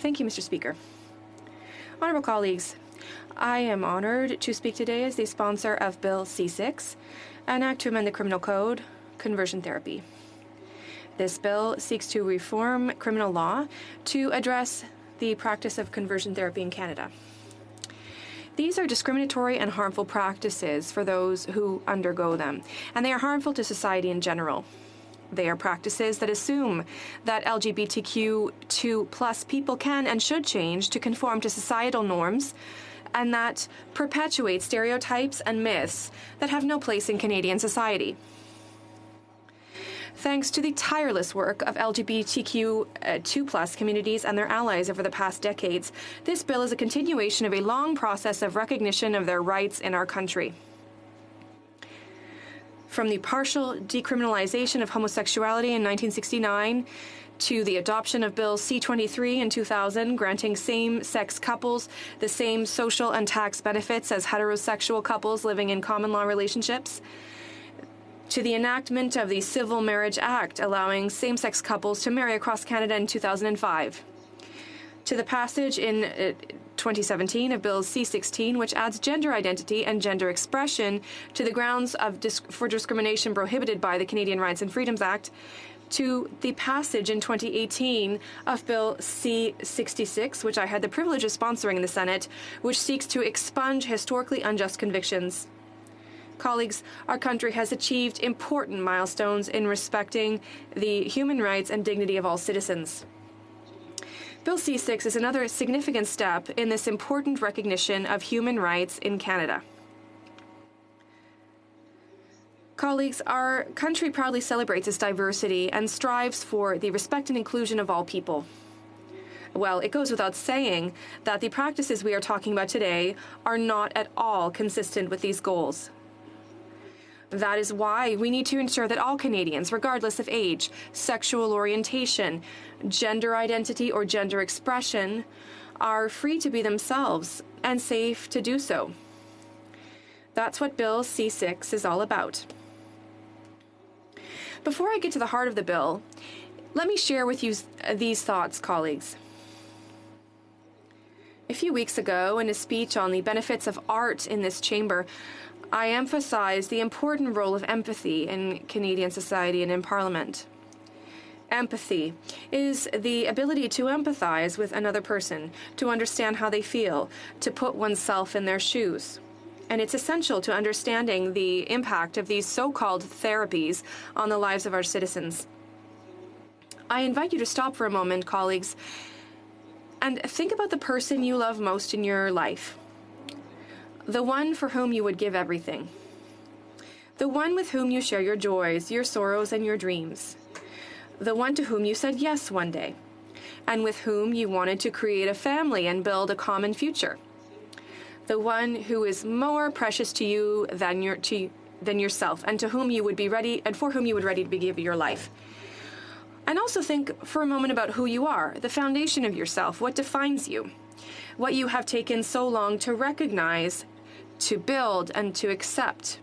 Thank you, Mr. Speaker. Honourable colleagues, I am honoured to speak today as the sponsor of Bill C-6, an act to amend the Criminal Code, conversion therapy. This bill seeks to reform criminal law to address the practice of conversion therapy in Canada. These are discriminatory and harmful practices for those who undergo them, and they are harmful to society in general. They are practices that assume that LGBTQ2+ people can and should change to conform to societal norms, and that perpetuate stereotypes and myths that have no place in Canadian society. Thanks to the tireless work of LGBTQ2+ communities and their allies over the past decades, this bill is a continuation of a long process of recognition of their rights in our country. From the partial decriminalization of homosexuality in 1969 to the adoption of Bill C-23 in 2000, granting same-sex couples the same social and tax benefits as heterosexual couples living in common law relationships, to the enactment of the Civil Marriage Act, allowing same-sex couples to marry across Canada in 2005, to the passage in 2017 of Bill C-16, which adds gender identity and gender expression to the grounds for discrimination prohibited by the Canadian Rights and Freedoms Act, to the passage in 2018 of Bill C-66, which I had the privilege of sponsoring in the Senate, which seeks to expunge historically unjust convictions. Colleagues, our country has achieved important milestones in respecting the human rights and dignity of all citizens. Bill C-6 is another significant step in this important recognition of human rights in Canada. Colleagues, our country proudly celebrates its diversity and strives for the respect and inclusion of all people. Well, it goes without saying that the practices we are talking about today are not at all consistent with these goals. That is why we need to ensure that all Canadians, regardless of age, sexual orientation, gender identity, or gender expression, are free to be themselves and safe to do so. That's what Bill C-6 is all about. Before I get to the heart of the bill, let me share with you these thoughts, colleagues. A few weeks ago, in a speech on the benefits of art in this chamber, I emphasized the important role of empathy in Canadian society and in Parliament. Empathy is the ability to empathize with another person, to understand how they feel, to put oneself in their shoes. And it's essential to understanding the impact of these so-called therapies on the lives of our citizens. I invite you to stop for a moment, colleagues, and think about the person you love most in your life. The one for whom you would give everything. The one with whom you share your joys, your sorrows, and your dreams. The one to whom you said yes one day, and with whom you wanted to create a family and build a common future. The one who is more precious to you than yourself, and to whom you would be ready, and for whom you would ready to give your life. And also think for a moment about who you are, the foundation of yourself, what defines you, what you have taken so long to recognize, to build, and to accept.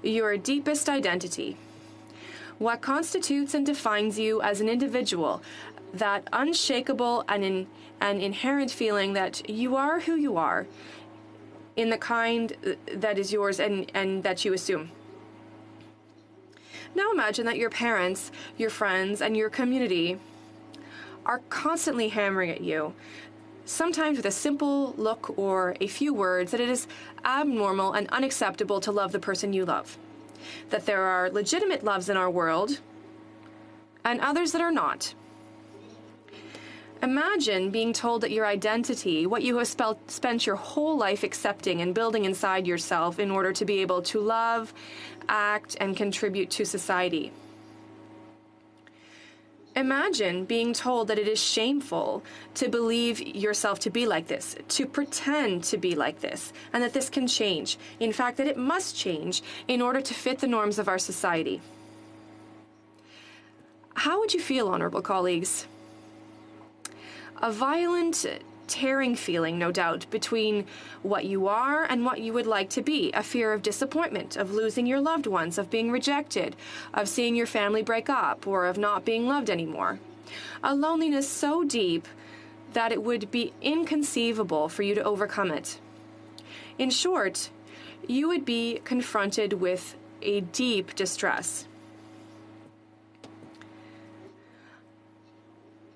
Your deepest identity. What constitutes and defines you as an individual, that unshakable and inherent feeling that you are who you are, in the kind that is yours and that you assume. Now imagine that your parents, your friends, and your community are constantly hammering at you, sometimes with a simple look or a few words, that it is abnormal and unacceptable to love the person you love, that there are legitimate loves in our world and others that are not. Imagine being told that your identity, what you have spent your whole life accepting and building inside yourself in order to be able to love, act, and contribute to society. Imagine being told that it is shameful to believe yourself to be like this, to pretend to be like this, and that this can change. In fact, that it must change in order to fit the norms of our society. How would you feel, honorable colleagues? A violent, tearing feeling, no doubt, between what you are and what you would like to be. A fear of disappointment, of losing your loved ones, of being rejected, of seeing your family break up, or of not being loved anymore. A loneliness so deep that it would be inconceivable for you to overcome it. In short, you would be confronted with a deep distress.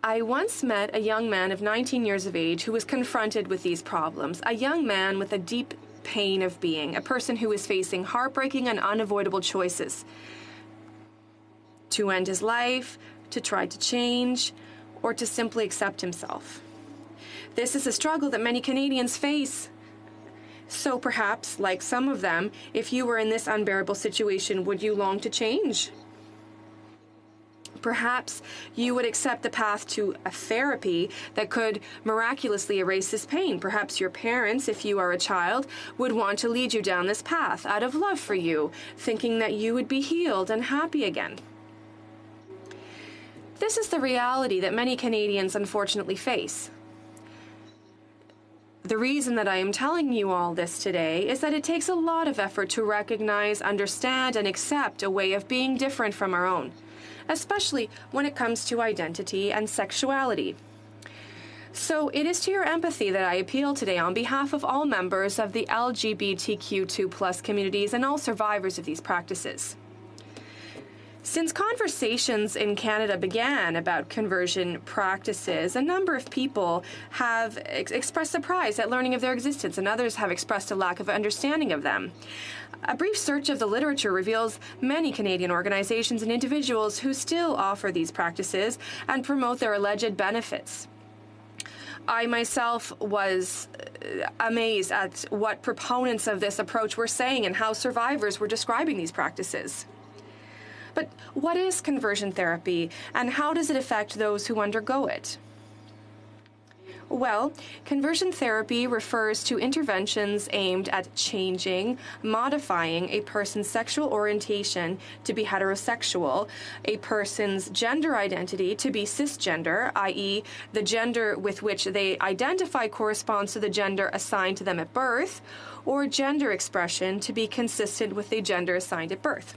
I once met a young man of 19 years of age who was confronted with these problems, a young man with a deep pain of being, a person who is facing heartbreaking and unavoidable choices: to end his life, to try to change, or to simply accept himself. This is a struggle that many Canadians face. So perhaps, like some of them, if you were in this unbearable situation, would you long to change? Perhaps you would accept the path to a therapy that could miraculously erase this pain. Perhaps your parents, if you are a child, would want to lead you down this path out of love for you, thinking that you would be healed and happy again. This is the reality that many Canadians unfortunately face. The reason that I am telling you all this today is that it takes a lot of effort to recognize, understand, and accept a way of being different from our own, especially when it comes to identity and sexuality. So it is to your empathy that I appeal today on behalf of all members of the LGBTQ2+ communities and all survivors of these practices. Since conversations in Canada began about conversion practices, a number of people have expressed surprise at learning of their existence, and others have expressed a lack of understanding of them. A brief search of the literature reveals many Canadian organizations and individuals who still offer these practices and promote their alleged benefits. I myself was amazed at what proponents of this approach were saying and how survivors were describing these practices. But what is conversion therapy, and how does it affect those who undergo it? Well, conversion therapy refers to interventions aimed at changing, modifying a person's sexual orientation to be heterosexual, a person's gender identity to be cisgender, i.e., the gender with which they identify corresponds to the gender assigned to them at birth, or gender expression to be consistent with the gender assigned at birth.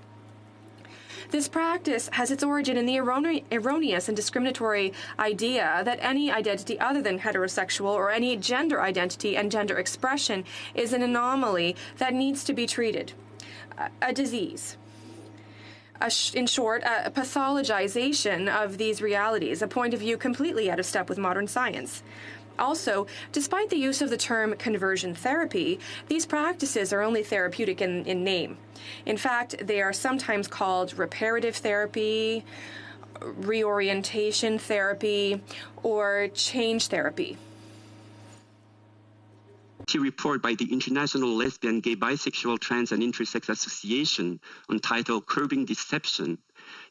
This practice has its origin in the erroneous and discriminatory idea that any identity other than heterosexual or any gender identity and gender expression is an anomaly that needs to be treated, a disease. In short, a pathologization of these realities, a point of view completely out of step with modern science. Also, despite the use of the term conversion therapy, these practices are only therapeutic in name. In fact, they are sometimes called reparative therapy, reorientation therapy, or change therapy. A report by the International Lesbian, Gay, Bisexual, Trans, and Intersex Association entitled Curbing Deception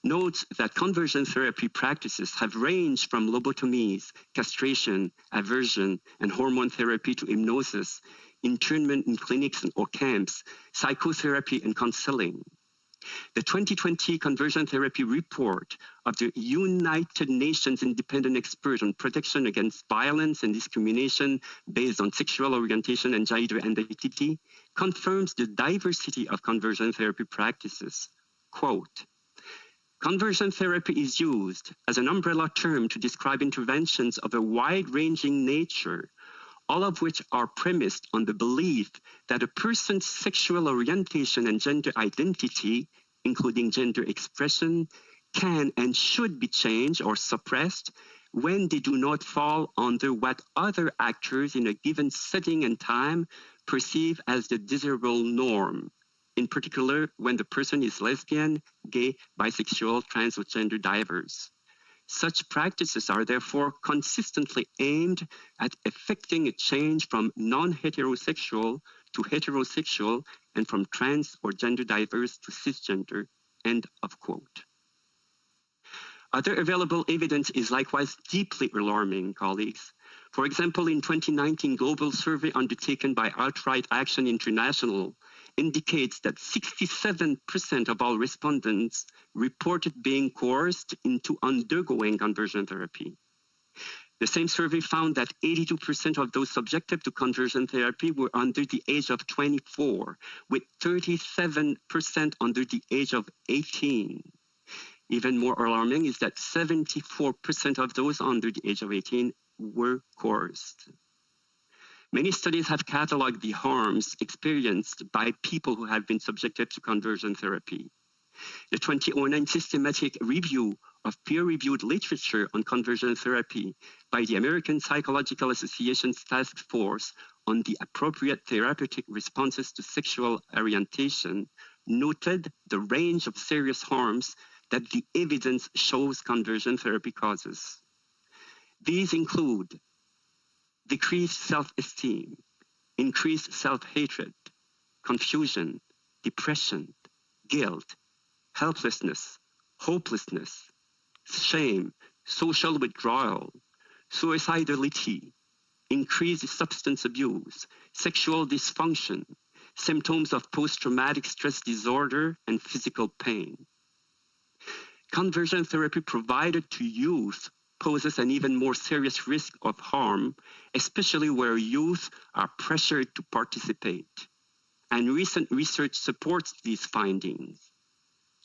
notes that conversion therapy practices have ranged from lobotomies, castration, aversion, and hormone therapy to hypnosis, internment in clinics or camps, psychotherapy, and counseling. The 2020 Conversion Therapy Report of the United Nations Independent Expert on Protection Against Violence and Discrimination based on Sexual Orientation and Gender Identity confirms the diversity of conversion therapy practices. Quote, "Conversion therapy is used as an umbrella term to describe interventions of a wide-ranging nature, all of which are premised on the belief that a person's sexual orientation and gender identity, including gender expression, can and should be changed or suppressed when they do not fall under what other actors in a given setting and time perceive as the desirable norm, in particular when the person is lesbian, gay, bisexual, trans, or gender diverse. Such practices are therefore consistently aimed at effecting a change from non-heterosexual to heterosexual and from trans or gender diverse to cisgender," end of quote. Other available evidence is likewise deeply alarming, colleagues. For example, in 2019 global survey undertaken by Outright Action International indicates that 67% of all respondents reported being coerced into undergoing conversion therapy. The same survey found that 82% of those subjected to conversion therapy were under the age of 24, with 37% under the age of 18. Even more alarming is that 74% of those under the age of 18 were coerced. Many studies have cataloged the harms experienced by people who have been subjected to conversion therapy. The 2009 systematic review of peer-reviewed literature on conversion therapy by the American Psychological Association's Task Force on the Appropriate Therapeutic Responses to Sexual Orientation noted the range of serious harms that the evidence shows conversion therapy causes. These include decreased self-esteem, increased self-hatred, confusion, depression, guilt, helplessness, hopelessness, shame, social withdrawal, suicidality, increased substance abuse, sexual dysfunction, symptoms of post-traumatic stress disorder, and physical pain. Conversion therapy provided to youth poses an even more serious risk of harm, especially where youth are pressured to participate. And recent research supports these findings.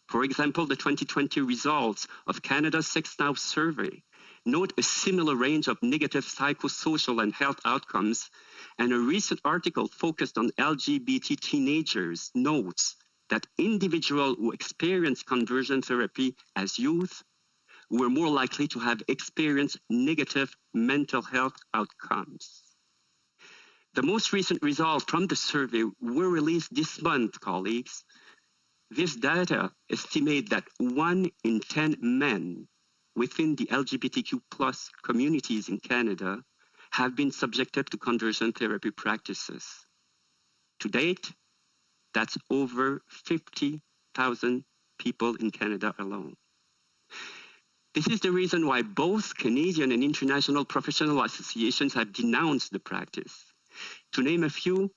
For example, the 2020 results of Canada's Sex Now survey note a similar range of negative psychosocial and health outcomes, and a recent article focused on LGBT teenagers notes that individuals who experienced conversion therapy as youth were more likely to have experienced negative mental health outcomes. The most recent results from the survey were released this month, colleagues. This data estimate that 1 in 10 men within the LGBTQ+ communities in Canada have been subjected to conversion therapy practices. To date, that's over 50,000 people in Canada alone. This is the reason why both Canadian and international professional associations have denounced the practice. To name a few,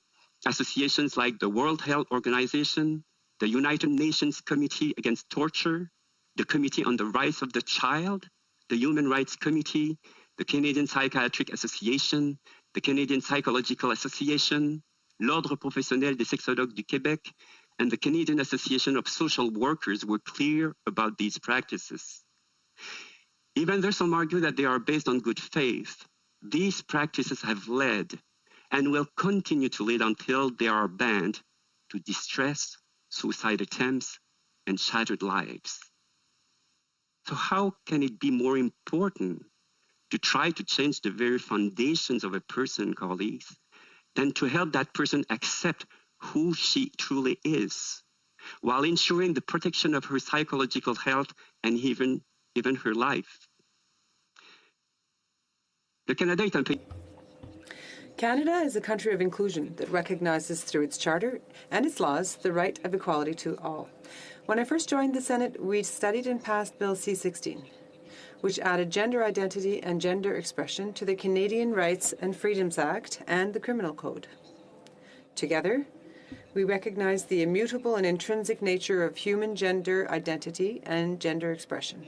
associations like the World Health Organization, the United Nations Committee Against Torture, the Committee on the Rights of the Child, the Human Rights Committee, the Canadian Psychiatric Association, the Canadian Psychological Association, l'Ordre professionnel des sexologues du Québec, and the Canadian Association of Social Workers were clear about these practices. Even though some argue that they are based on good faith, these practices have led and will continue to lead until they are banned to distress, suicide attempts, and shattered lives. So how can it be more important to try to change the very foundations of a person, colleagues, than to help that person accept who she truly is, while ensuring the protection of her psychological health and even her life? Canada is a country of inclusion that recognizes through its charter and its laws the right of equality to all. When I first joined the Senate, we studied and passed Bill C-16, which added gender identity and gender expression to the Canadian Rights and Freedoms Act and the Criminal Code. Together, we recognize the immutable and intrinsic nature of human gender identity and gender expression.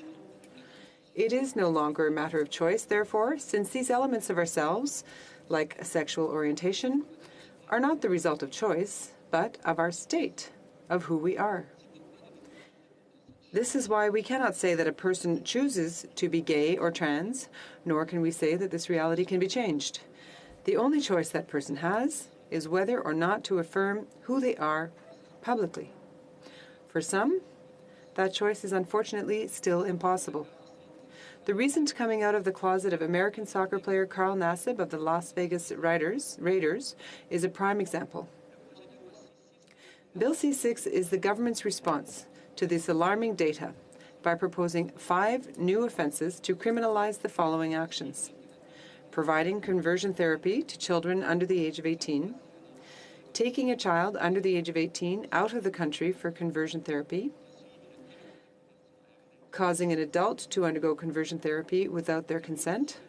It is no longer a matter of choice, therefore, since these elements of ourselves, like sexual orientation, are not the result of choice, but of our state, of who we are. This is why we cannot say that a person chooses to be gay or trans, nor can we say that this reality can be changed. The only choice that person has is whether or not to affirm who they are publicly. For some, that choice is unfortunately still impossible. The recent coming out of the closet of American soccer player Carl Nassib of the Las Vegas Raiders is a prime example. Bill C-6 is the government's response to this alarming data by proposing 5 new offenses to criminalize the following actions: providing conversion therapy to children under the age of 18, taking a child under the age of 18 out of the country for conversion therapy, causing an adult to undergo conversion therapy without their consent,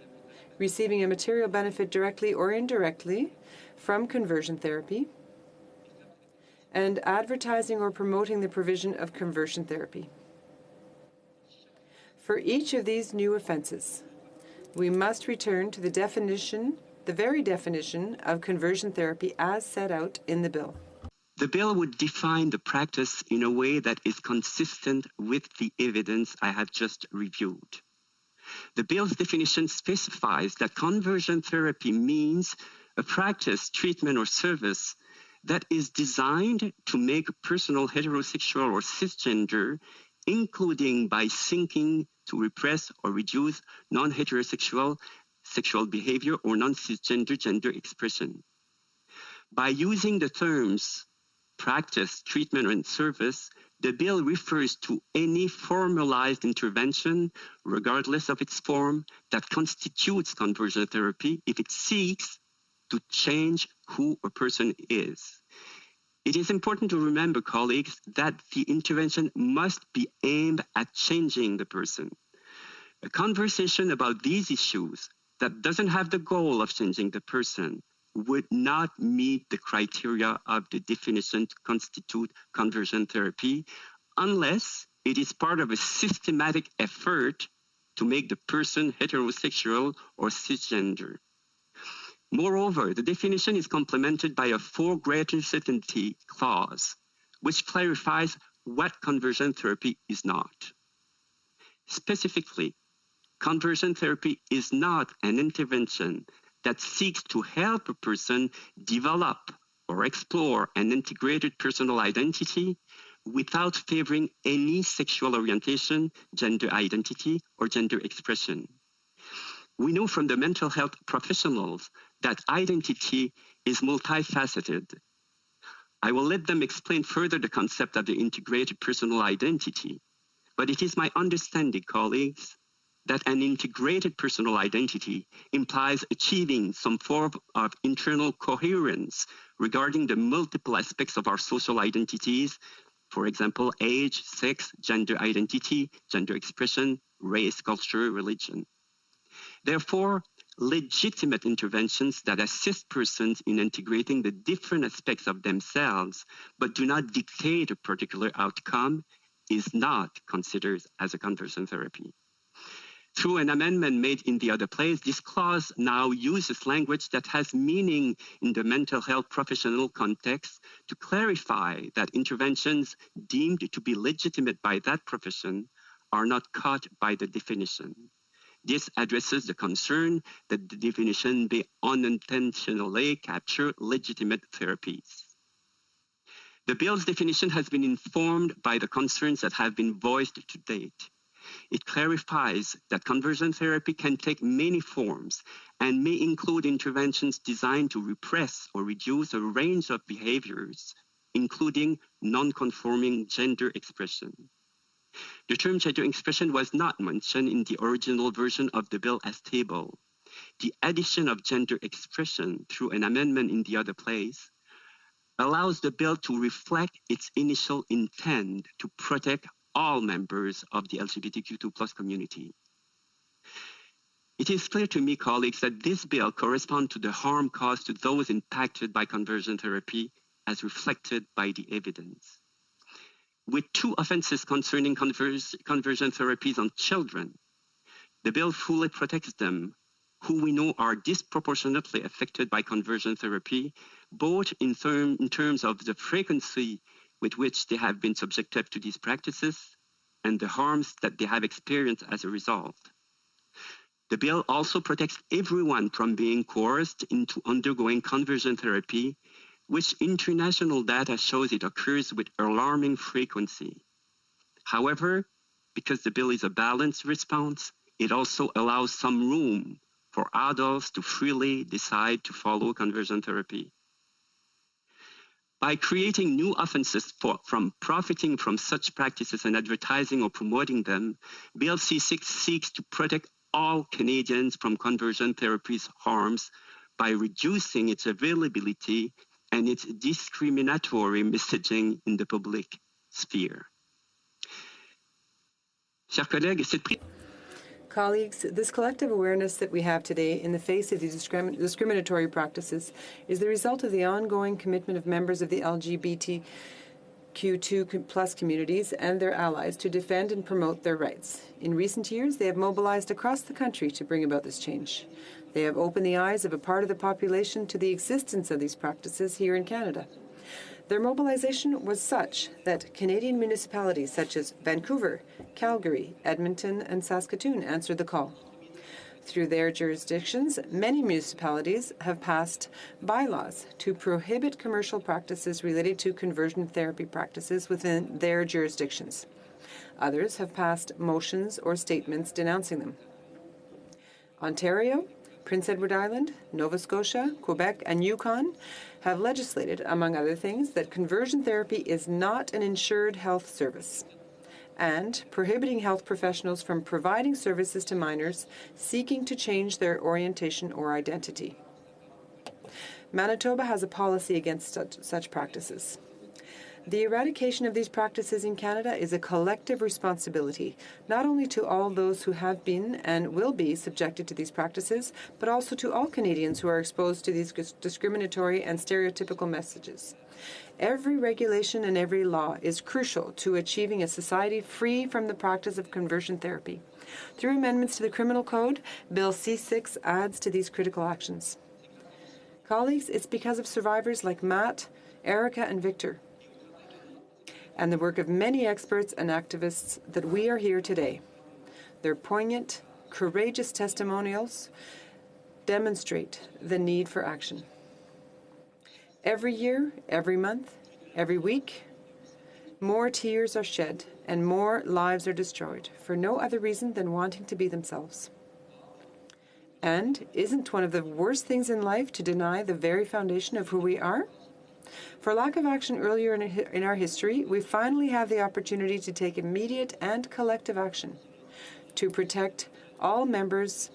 receiving a material benefit directly or indirectly from conversion therapy, and advertising or promoting the provision of conversion therapy. For each of these new offenses, we must return to the very definition of conversion therapy as set out in the bill. The bill would define the practice in a way that is consistent with the evidence I have just reviewed. The bill's definition specifies that conversion therapy means a practice, treatment, or service that is designed to make a personal heterosexual or cisgender, including by seeking to repress or reduce non-heterosexual sexual behavior or non-cisgender gender expression. By using the terms practice, treatment, and service, the bill refers to any formalized intervention, regardless of its form, that constitutes conversion therapy if it seeks to change who a person is. It is important to remember, colleagues, that the intervention must be aimed at changing the person. A conversation about these issues that doesn't have the goal of changing the person would not meet the criteria of the definition to constitute conversion therapy unless it is part of a systematic effort to make the person heterosexual or cisgender. Moreover, the definition is complemented by a for greater certainty clause, which clarifies what conversion therapy is not. Specifically, conversion therapy is not an intervention that seeks to help a person develop or explore an integrated personal identity without favoring any sexual orientation, gender identity, or gender expression. We know from the mental health professionals that identity is multifaceted. I will let them explain further the concept of the integrated personal identity, but it is my understanding, colleagues, that an integrated personal identity implies achieving some form of internal coherence regarding the multiple aspects of our social identities, for example, age, sex, gender identity, gender expression, race, culture, religion. Therefore, legitimate interventions that assist persons in integrating the different aspects of themselves but do not dictate a particular outcome is not considered as a conversion therapy. Through an amendment made in the other place, this clause now uses language that has meaning in the mental health professional context to clarify that interventions deemed to be legitimate by that profession are not caught by the definition. This addresses the concern that the definition may unintentionally capture legitimate therapies. The bill's definition has been informed by the concerns that have been voiced to date. It clarifies that conversion therapy can take many forms and may include interventions designed to repress or reduce a range of behaviors, including non-conforming gender expression. The term gender expression was not mentioned in the original version of the bill as tabled. The addition of gender expression through an amendment in the other place allows the bill to reflect its initial intent to protect all members of the LGBTQ2+ community. It is clear to me, colleagues, that this bill corresponds to the harm caused to those impacted by conversion therapy as reflected by the evidence. With 2 offenses concerning conversion therapies on children, the bill fully protects them, who we know are disproportionately affected by conversion therapy, both in terms of the frequency with which they have been subjected to these practices and the harms that they have experienced as a result. The bill also protects everyone from being coerced into undergoing conversion therapy, which international data shows it occurs with alarming frequency. However, because the bill is a balanced response, it also allows some room for adults to freely decide to follow conversion therapy. By creating new offenses from profiting from such practices and advertising or promoting them, Bill C-6 seeks to protect all Canadians from conversion therapy's harms by reducing its availability and its discriminatory messaging in the public sphere. Chers collègues, Colleagues, this collective awareness that we have today in the face of these discriminatory practices is the result of the ongoing commitment of members of the LGBTQ2+ communities and their allies to defend and promote their rights. In recent years, they have mobilized across the country to bring about this change. They have opened the eyes of a part of the population to the existence of these practices here in Canada. Their mobilization was such that Canadian municipalities such as Vancouver, Calgary, Edmonton, and Saskatoon answered the call. Through their jurisdictions, many municipalities have passed bylaws to prohibit commercial practices related to conversion therapy practices within their jurisdictions. Others have passed motions or statements denouncing them. Ontario, Prince Edward Island, Nova Scotia, Quebec, and Yukon have legislated, among other things, that conversion therapy is not an insured health service, and prohibiting health professionals from providing services to minors seeking to change their orientation or identity. Manitoba has a policy against such practices. The eradication of these practices in Canada is a collective responsibility, not only to all those who have been and will be subjected to these practices, but also to all Canadians who are exposed to these discriminatory and stereotypical messages. Every regulation and every law is crucial to achieving a society free from the practice of conversion therapy. Through amendments to the Criminal Code, Bill C-6 adds to these critical actions. Colleagues, it's because of survivors like Matt, Erica, and Victor, and the work of many experts and activists that we are here today. Their poignant, courageous testimonials demonstrate the need for action. Every year, every month, every week, more tears are shed and more lives are destroyed for no other reason than wanting to be themselves. And isn't one of the worst things in life to deny the very foundation of who we are? For lack of action earlier in our history, we finally have the opportunity to take immediate and collective action to protect all members,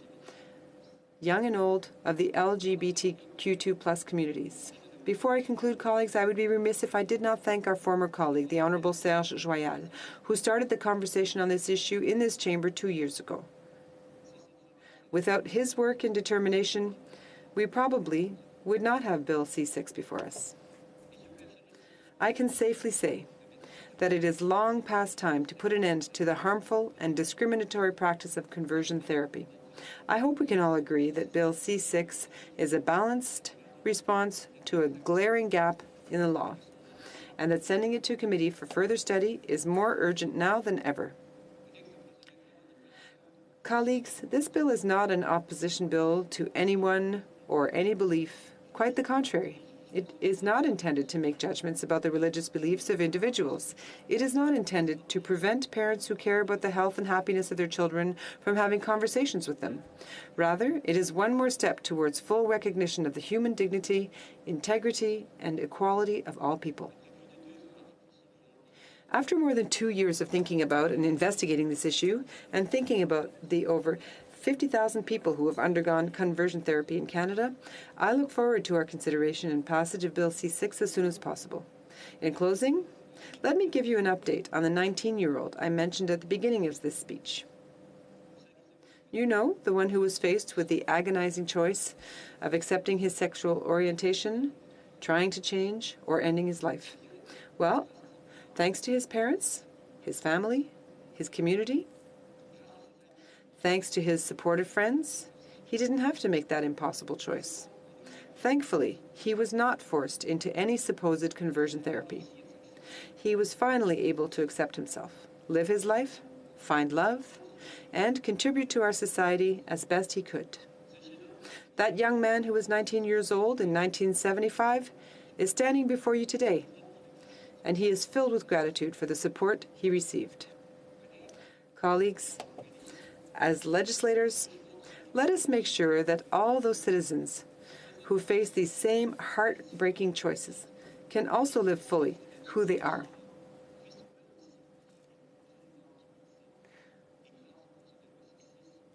young and old, of the LGBTQ2+ communities. Before I conclude, colleagues, I would be remiss if I did not thank our former colleague, the Honourable Serge Joyal, who started the conversation on this issue in this chamber 2 years ago. Without his work and determination, we probably would not have Bill C-6 before us. I can safely say that it is long past time to put an end to the harmful and discriminatory practice of conversion therapy. I hope we can all agree that Bill C-6 is a balanced response to a glaring gap in the law, and that sending it to committee for further study is more urgent now than ever. Colleagues, this bill is not an opposition bill to anyone or any belief. Quite the contrary. It is not intended to make judgments about the religious beliefs of individuals. It is not intended to prevent parents who care about the health and happiness of their children from having conversations with them. Rather, it is one more step towards full recognition of the human dignity, integrity, and equality of all people. After more than 2 years of thinking about and investigating this issue, and thinking about the over 50,000 people who have undergone conversion therapy in Canada, I look forward to our consideration and passage of Bill C-6 as soon as possible. In closing, let me give you an update on the 19-year-old I mentioned at the beginning of this speech. You know, the one who was faced with the agonizing choice of accepting his sexual orientation, trying to change, or ending his life. Well, thanks to his parents, his family, his community, thanks to his supportive friends, he didn't have to make that impossible choice. Thankfully, he was not forced into any supposed conversion therapy. He was finally able to accept himself, live his life, find love, and contribute to our society as best he could. That young man who was 19 years old in 1975 is standing before you today, and he is filled with gratitude for the support he received. Colleagues, as legislators, let us make sure that all those citizens who face these same heartbreaking choices can also live fully who they are.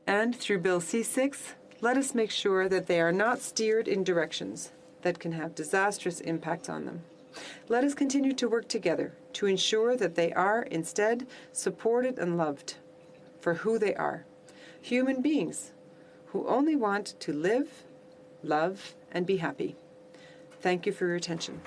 And through Bill C-6, let us make sure that they are not steered in directions that can have disastrous impacts on them. Let us continue to work together to ensure that they are instead supported and loved for who they are, human beings who only want to live, love, and be happy. Thank you for your attention.